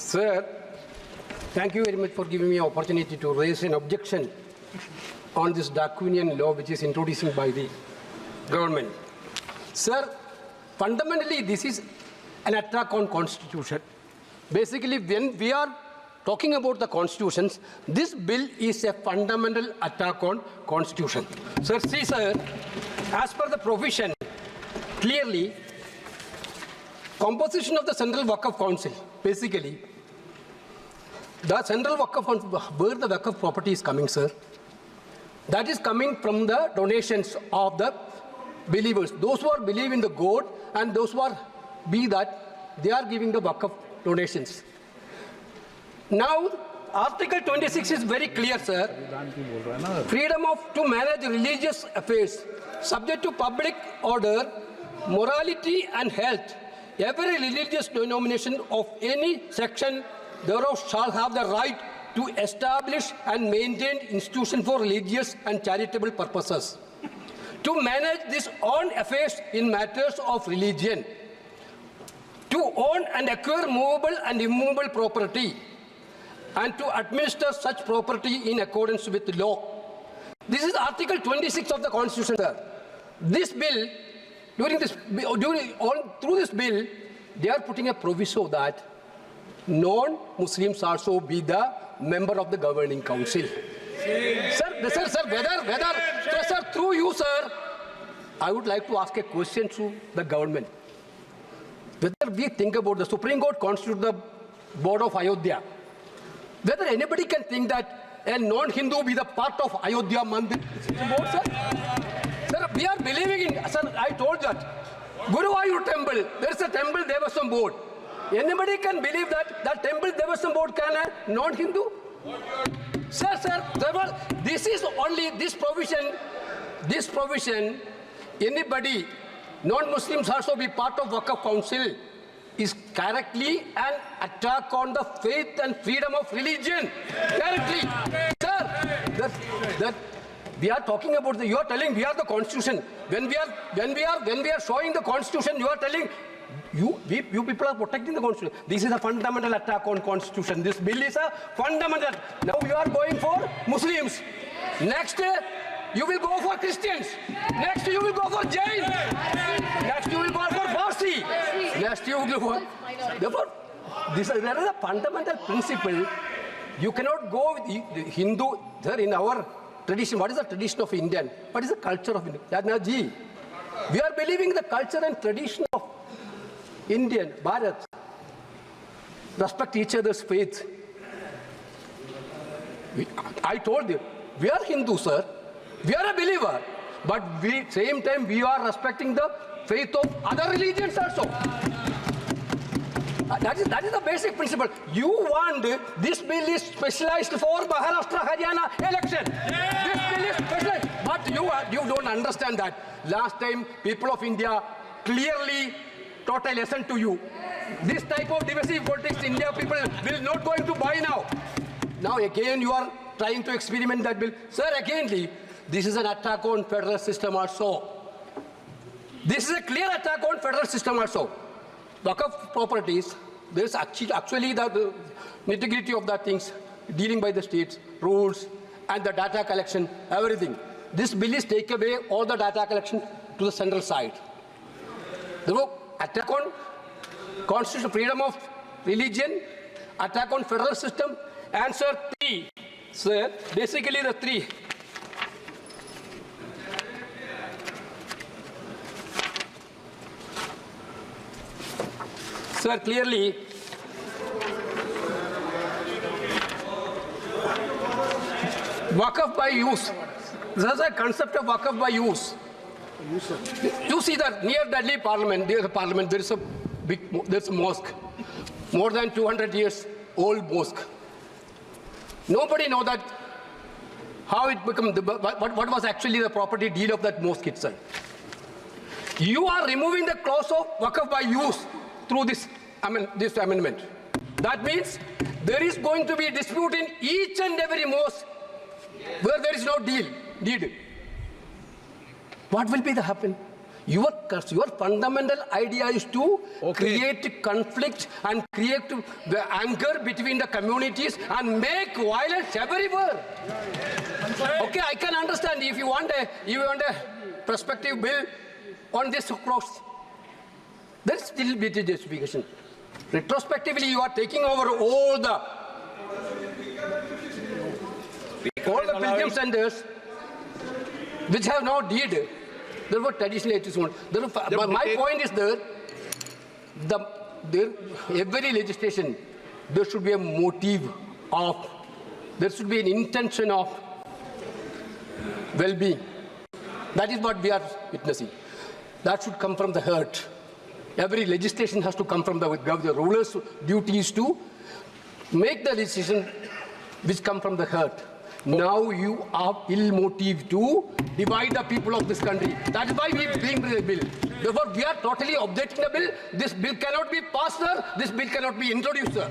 Sir, thank you very much for giving me an opportunity to raise an objection on this draconian law which is introduced by the government. Sir, fundamentally this is an attack on constitution. Basically, when we are talking about the constitutions, this bill is a fundamental attack on constitution. Sir, see sir, as per the provision, clearly, composition of the Central Waqf Council, basically, the Central Waqf Council, where the Waqf property is coming, sir, that is coming from the donations of the believers. Those who are believe in the God and those who are be that, they are giving the Waqf donations. Now, Article 26 is very clear, sir. Freedom to manage religious affairs, subject to public order, morality and health. Every religious denomination of any section thereof shall have the right to establish and maintain institutions for religious and charitable purposes. To manage this own affairs in matters of religion. To own and acquire movable and immovable property. And to administer such property in accordance with the law. This is Article 26 of the Constitution, sir. This bill, through this bill, they are putting a proviso that non-Muslims also be the member of the governing council. Sir, through you, sir, I would like to ask a question to the government. Whether we think about the Supreme Court constitute the board of Ayodhya, whether anybody can think that a non-Hindu be the part of Ayodhya Mandir board, sir? Sir, we are believing in, sir, I told that. Guruvayur temple, there is a temple, there was some board. Anybody can believe that that temple, there was some board can a non-Hindu? Sir, this is only this provision, anybody, non-Muslims also be part of Waqf Council is correctly an attack on the faith and freedom of religion. Correctly. Sir, that we are talking about you are telling we are the constitution. When we are showing the constitution, you are telling you people are protecting the constitution. This is a fundamental attack on constitution. This bill is a fundamental. Now you are going for Muslims. Next you will go for Christians. Next you will go for Jain. Next you will go for Parsi. Next you will go for. Therefore, there is a fundamental principle. You cannot go with the Hindu. There in our tradition, what is the tradition of Indian? What is the culture of India? Yadnaji, we are believing the culture and tradition of Indian, Bharat. Respect each other's faith. I told you, we are Hindu, sir. We are a believer. But same time, we are respecting the faith of other religions also. That is the basic principle. You want this bill is specialized for Maharashtra, Haryana election. Yeah. This bill is specialized. But you don't understand that. Last time, people of India clearly taught a lesson to you. This type of divisive politics, India people will not going to buy now. Now again, you are trying to experiment that bill. Sir, again, this is an attack on federal system also. This is a clear attack on federal system also. Waqf properties, there is actually the nitty-gritty of the things dealing by the states, rules, and the data collection, everything. This bill is take away all the data collection to the central side. Therefore, attack on constitutional freedom of religion, attack on federal system, answer 3. Sir, basically the 3. Sir, clearly, Waqf by use. There is a concept of Waqf by use. You see that near Delhi Parliament, there is a mosque, more than 200 years old mosque. Nobody knows that how it became, what was actually the property deal of that mosque itself. You are removing the clause of Waqf by use through this amendment. That means there is going to be a dispute in each and every mosque where there is no deed. What will be the happen? Your fundamental idea is to create conflict and create the anger between the communities and make violence everywhere. Okay, I can understand if you want a prospective bill on this cross. There is still bit of justification. Retrospectively, you are taking over all the pilgrim centers which have now deed. There were traditional HSC. My point is every legislation, there should be a motive of, there should be an intention of well-being. That is what we are witnessing. That should come from the heart. Every legislation has to come from the ruler's duty is to make the decision which come from the heart. Now you are ill-motive to divide the people of this country. That is why we bring the bill. Therefore, we are totally objecting the bill. This bill cannot be passed, sir. This bill cannot be introduced, sir.